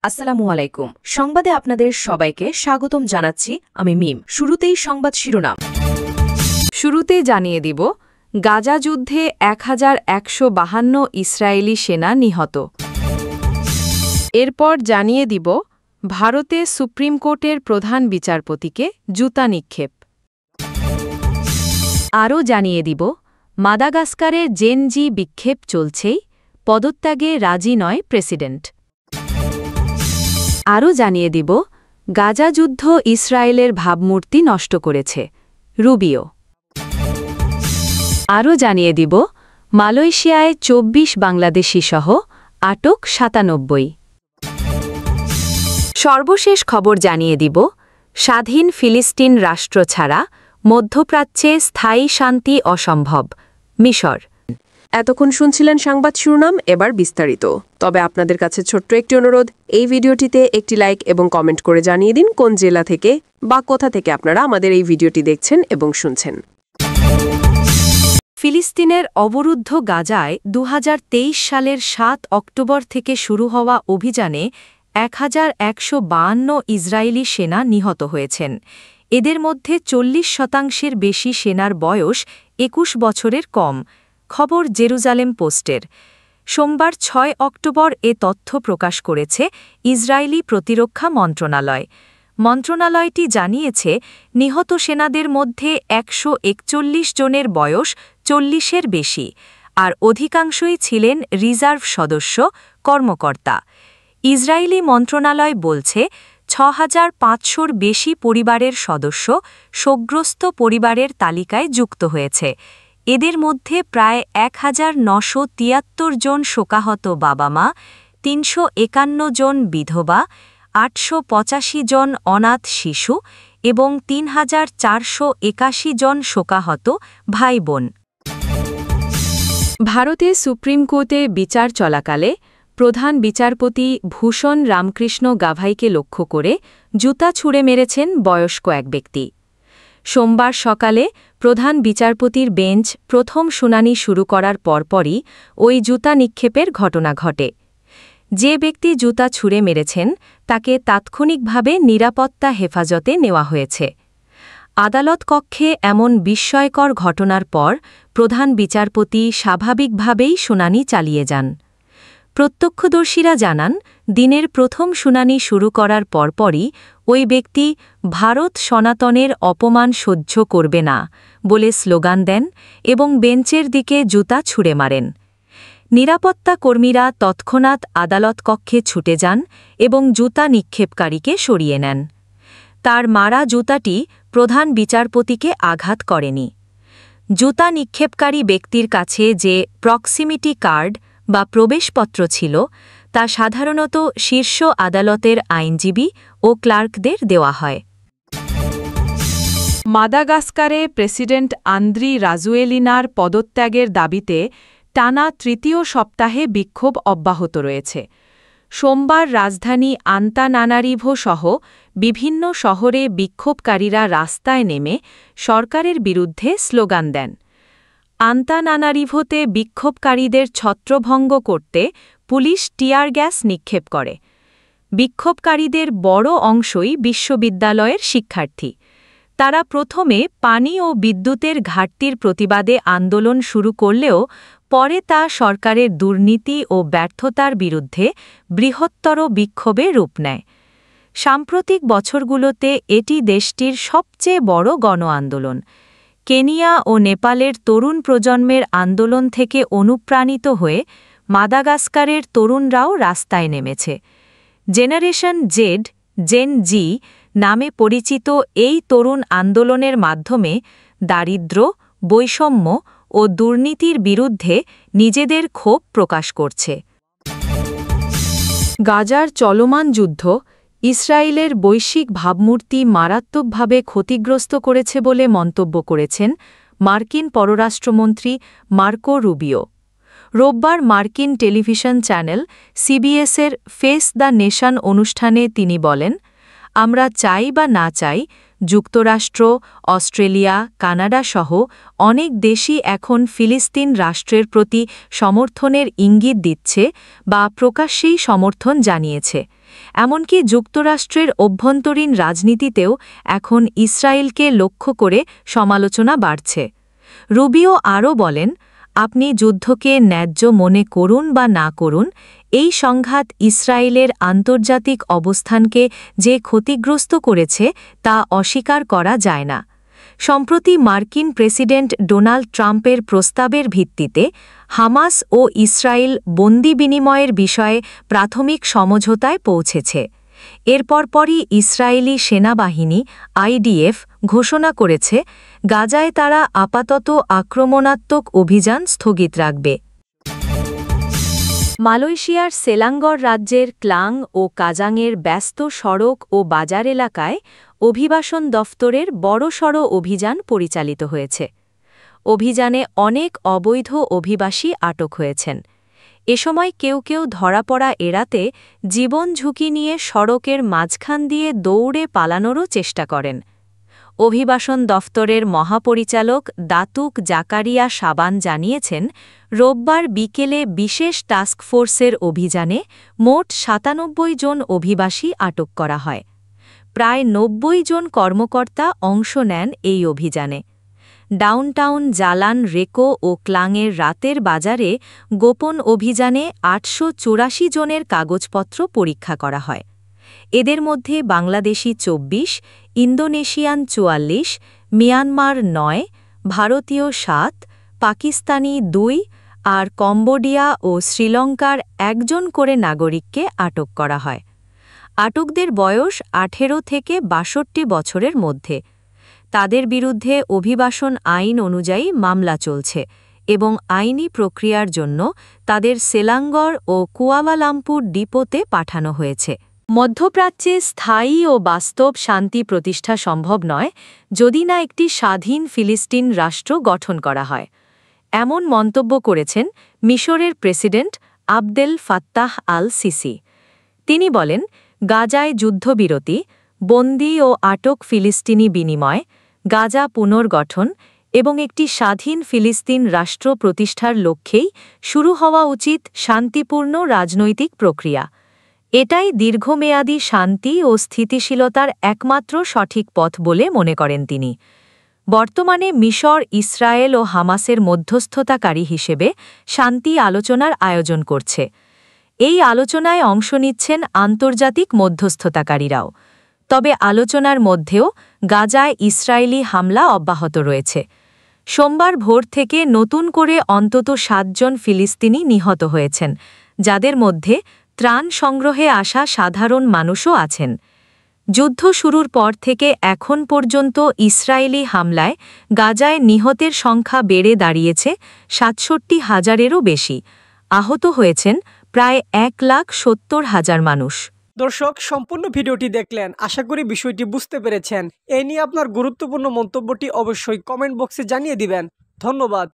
আসসালামু আলাইকুম। সংবাদে আপনাদের সবাইকে স্বাগতম জানাচ্ছি আমি মিম। শুরুতেই সংবাদ শিরোনাম। শুরুতে জানিয়ে দিব, গাজা যুদ্ধে ১১৫২ ইসরায়েলি সেনা নিহত। এরপর জানিয়ে দিব, ভারতে সুপ্রিম কোর্টের প্রধান বিচারপতিকে জুতা নিক্ষেপ। আরও জানিয়ে দিব, মাদাগাস্কারে জেন-জি বিক্ষেপ চলছেই, পদত্যাগে রাজি নয় প্রেসিডেন্ট। আরও জানিয়ে দিব, গাজা যুদ্ধ ইসরায়েলের ভাবমূর্তি নষ্ট করেছে, রুবিও। আরও জানিয়ে দিব, মালয়েশিয়ায় ২৪ বাংলাদেশি সহ আটক ৯৭। সর্বশেষ খবর জানিয়ে দিব, স্বাধীন ফিলিস্তিন রাষ্ট্র ছাড়া মধ্যপ্রাচ্যে স্থায়ী শান্তি অসম্ভব, মিশর। এতক্ষণ শুনছিলেন সংবাদ শিরোনাম, এবার বিস্তারিত। তবে আপনাদের কাছে ছোট্ট একটি অনুরোধ, এই ভিডিওটিতে একটি লাইক এবং কমেন্ট করে জানিয়ে দিন কোন জেলা থেকে বা কোথা থেকে আপনারা আমাদের এই ভিডিওটি দেখছেন এবং শুনছেন। ফিলিস্তিনের অবরুদ্ধ গাজায় ২০২৩ সালের ৭ অক্টোবর থেকে শুরু হওয়া অভিযানে ১১৫২ ইসরায়েলি সেনা নিহত হয়েছেন। এদের মধ্যে ৪০% বেশি সেনার বয়স ২১ বছরের কম। খবর জেরুজালেম পোস্টের। সোমবার ৬ অক্টোবর এ তথ্য প্রকাশ করেছে ইসরায়েলি প্রতিরক্ষা মন্ত্রণালয়। মন্ত্রণালয়টি জানিয়েছে, নিহত সেনাদের মধ্যে ১৪১ জনের বয়স ৪০-এর বেশি, আর অধিকাংশই ছিলেন রিজার্ভ সদস্য, কর্মকর্তা। ইসরায়েলি মন্ত্রণালয় বলছে, ৬৫০০-র বেশি পরিবারের সদস্য শোকগ্রস্ত পরিবারের তালিকায় যুক্ত হয়েছে। এদের মধ্যে প্রায় ১৯৭৩ জন শোকাহত বাবা-মা, ৩৫১ জন বিধবা, ৮৮৫ জন অনাথ শিশু এবং ৩৪৮১ জন শোকাহত ভাই-বোন। ভারতে সুপ্রিম কোর্টে বিচার চলাকালে প্রধান বিচারপতি ভূষণ রামকৃষ্ণ গাভাইকে লক্ষ্য করে জুতা ছুঁড়ে মেরেছেন বয়স্ক এক ব্যক্তি। সোমবার সকালে প্রধান বিচারপতির বেঞ্চ প্রথম শুনানি শুরু করার পরপরই ওই জুতা নিক্ষেপের ঘটনা ঘটে। যে ব্যক্তি জুতা ছুঁড়ে মেরেছেন তাকে তাৎক্ষণিকভাবে নিরাপত্তা হেফাজতে নেওয়া হয়েছে। আদালত কক্ষে এমন বিস্ময়কর ঘটনার পর প্রধান বিচারপতি স্বাভাবিকভাবেই শুনানি চালিয়ে যান। প্রত্যক্ষদর্শীরা জানান, দিনের প্রথম শুনানি শুরু করার পরপরই ওই ব্যক্তি ভারত সনাতনের অপমান সহ্য করবে না বলে স্লোগান দেন এবং বেঞ্চের দিকে জুতা ছুঁড়ে মারেন। নিরাপত্তা কর্মীরা তৎক্ষণাৎ আদালত কক্ষে ছুটে যান এবং জুতা নিক্ষেপকারীকে সরিয়ে নেন। তার মারা জুতাটি প্রধান বিচারপতিকে আঘাত করেনি। জুতা নিক্ষেপকারী ব্যক্তির কাছে যে প্রক্সিমিটি কার্ড বা প্রবেশপত্র ছিল, তা সাধারণত শীর্ষ আদালতের আইনজীবী ও ক্লার্কদের দেওয়া হয়। মাদাগাস্কারে প্রেসিডেন্ট আন্দ্রি রাজুয়েলিনার পদত্যাগের দাবিতে টানা তৃতীয় সপ্তাহে বিক্ষোভ অব্যাহত রয়েছে। সোমবার রাজধানী আন্তানানারিভো সহ বিভিন্ন শহরে বিক্ষোভকারীরা রাস্তায় নেমে সরকারের বিরুদ্ধে স্লোগান দেন। আন্তানানারিভোতে বিক্ষোভকারীদের ছত্রভঙ্গ করতে পুলিশ টিয়ার গ্যাস নিক্ষেপ করে। বিক্ষোভকারীদের বড় অংশই বিশ্ববিদ্যালয়ের শিক্ষার্থী। তারা প্রথমে পানি ও বিদ্যুতের ঘাটতির প্রতিবাদে আন্দোলন শুরু করলেও পরে তা সরকারের দুর্নীতি ও ব্যর্থতার বিরুদ্ধে বৃহত্তর বিক্ষোভে রূপ নেয়। সাম্প্রতিক বছরগুলোতে এটি দেশটির সবচেয়ে বড় গণ আন্দোলন। কেনিয়া ও নেপালের তরুণ প্রজন্মের আন্দোলন থেকে অনুপ্রাণিত হয়ে মাদাগাস্কারের তরুণরাও রাস্তায় নেমেছে। জেনারেশন জেড, জেন-জি নামে পরিচিত এই তরুণ আন্দোলনের মাধ্যমে দারিদ্র্য, বৈষম্য ও দুর্নীতির বিরুদ্ধে নিজেদের ক্ষোভ প্রকাশ করছে। গাজার চলমান যুদ্ধ ইসরায়েলের বৈশ্বিক ভাবমূর্তি মারাত্মকভাবে ক্ষতিগ্রস্ত করেছে বলে মন্তব্য করেছেন মার্কিন পররাষ্ট্রমন্ত্রী মার্কো রুবিও। রোববার মার্কিন টেলিভিশন চ্যানেল সিবিএসের ফেস দ্য নেশন অনুষ্ঠানে তিনি বলেন, আমরা চাই বা না চাই, যুক্তরাষ্ট্র, অস্ট্রেলিয়া, কানাডা সহ অনেক দেশই এখন ফিলিস্তিন রাষ্ট্রের প্রতি সমর্থনের ইঙ্গিত দিচ্ছে বা প্রকাশ্যেই সমর্থন জানিয়েছে এমনকি যুক্তরাষ্ট্রের অভ্যন্তরীণ রাজনীতিতেও এখন ইসরায়েলকে লক্ষ্য করে সমালোচনা বাড়ছে। রুবিও আরও বলেন, আপনি যুদ্ধকে ন্যায্য মনে করুন বা না করুন, এই সংঘাত ইসরায়েলের আন্তর্জাতিক অবস্থানকে যে ক্ষতিগ্রস্ত করেছে তা অস্বীকার করা যায় না। সম্প্রতি মার্কিন প্রেসিডেন্ট ডোনাল্ড ট্রাম্পের প্রস্তাবের ভিত্তিতে হামাস ও ইসরায়েল বন্দি বিনিময়ের বিষয়ে প্রাথমিক সমঝোতায় পৌঁছেছে। এর পরপরই ইসরায়েলি সেনাবাহিনী আইডিএফ ঘোষণা করেছে, গাজায় তারা আপাতত আক্রমণাত্মক অভিযান স্থগিত রাখবে। মালয়েশিয়ার সেলাঙ্গর রাজ্যের ক্লাং ও কাজাংয়ের ব্যস্ত সড়ক ও বাজার এলাকায় অভিবাসন দফতরের বড়সড় অভিযান পরিচালিত হয়েছে। অভিযানে অনেক অবৈধ অভিবাসী আটক হয়েছেন। এ সময় কেউ কেউ ধরা পড়া এড়াতে জীবন ঝুঁকি নিয়ে সড়কের মাঝখান দিয়ে দৌড়ে পালানোরও চেষ্টা করেন। অভিবাসন দফতরের মহাপরিচালক দাতুক জাকারিয়া সাবান জানিয়েছেন, রোববার বিকেলে বিশেষ টাস্কফোর্সের অভিযানে মোট ৯৭ জন অভিবাসী আটক করা হয়। প্রায় ৯০ জন কর্মকর্তা অংশ নেন এই অভিযানে। ডাউনটাউন জালান রেকো ও ক্লাংয়ের রাতের বাজারে গোপন অভিযানে ৮৮৪ জনের কাগজপত্র পরীক্ষা করা হয়। এদের মধ্যে বাংলাদেশি ২৪, ইন্দোনেশিয়ান ৪৪, মিয়ানমার ৯, ভারতীয় ৭, পাকিস্তানি ২ আর কম্বোডিয়া ও শ্রীলঙ্কার ১ জন করে নাগরিককে আটক করা হয়। আটকদের বয়স ১৮ থেকে ৬২ বছরের মধ্যে। তাদের বিরুদ্ধে অভিবাসন আইন অনুযায়ী মামলা চলছে এবং আইনি প্রক্রিয়ার জন্য তাদের সেলাঙ্গর ও কুয়ালালামপুর ডিপোতে পাঠানো হয়েছে। মধ্যপ্রাচ্যে স্থায়ী ও বাস্তব শান্তি প্রতিষ্ঠা সম্ভব নয় যদি না একটি স্বাধীন ফিলিস্তিন রাষ্ট্র গঠন করা হয়, এমন মন্তব্য করেছেন মিশরের president Abdel Fattah al CC. তিনি বলেন, গাজায় যুদ্ধবিরতি, বন্দী ও আটক ফিলিস্তিনি বিনিময়, গাজা পুনর্গঠন এবং একটি স্বাধীন ফিলিস্তিন রাষ্ট্র প্রতিষ্ঠার লক্ষ্যেই শুরু হওয়া উচিত শান্তিপূর্ণ রাজনৈতিক প্রক্রিয়া। এটাই দীর্ঘমেয়াদী শান্তি ও স্থিতিশীলতার একমাত্র সঠিক পথ বলে মনে করেন তিনি। বর্তমানে মিশর ইসরায়েল ও হামাসের মধ্যস্থতাকারী হিসেবে শান্তি আলোচনার আয়োজন করছে। এই আলোচনায় অংশ নিচ্ছেন আন্তর্জাতিক মধ্যস্থতাকারীরাও। তবে আলোচনার মধ্যেও গাজায় ইসরায়েলি হামলা অব্যাহত রয়েছে। সোমবার ভোর থেকে নতুন করে অন্তত ৭ জন ফিলিস্তিনি নিহত হয়েছেন, যাদের মধ্যে ত্রাণ সংগ্রহে আসা সাধারণ মানুষও আছেন। যুদ্ধ শুরুর পর থেকে এখন পর্যন্ত ইসরায়েলি হামলায় গাজায় নিহতের সংখ্যা বেড়ে দাঁড়িয়েছে ৬৭,০০০-এরও বেশি। আহত হয়েছেন প্রায় ১,৭০,০০০ মানুষ। দর্শক, সম্পূর্ণ ভিডিওটি দেখলেন, আশা করি বিষয়টি বুঝতে পেরেছেন। এই নিয়ে আপনার গুরুত্বপূর্ণ মন্তব্যটি অবশ্যই কমেন্ট বক্সে জানিয়ে দিবেন। ধন্যবাদ।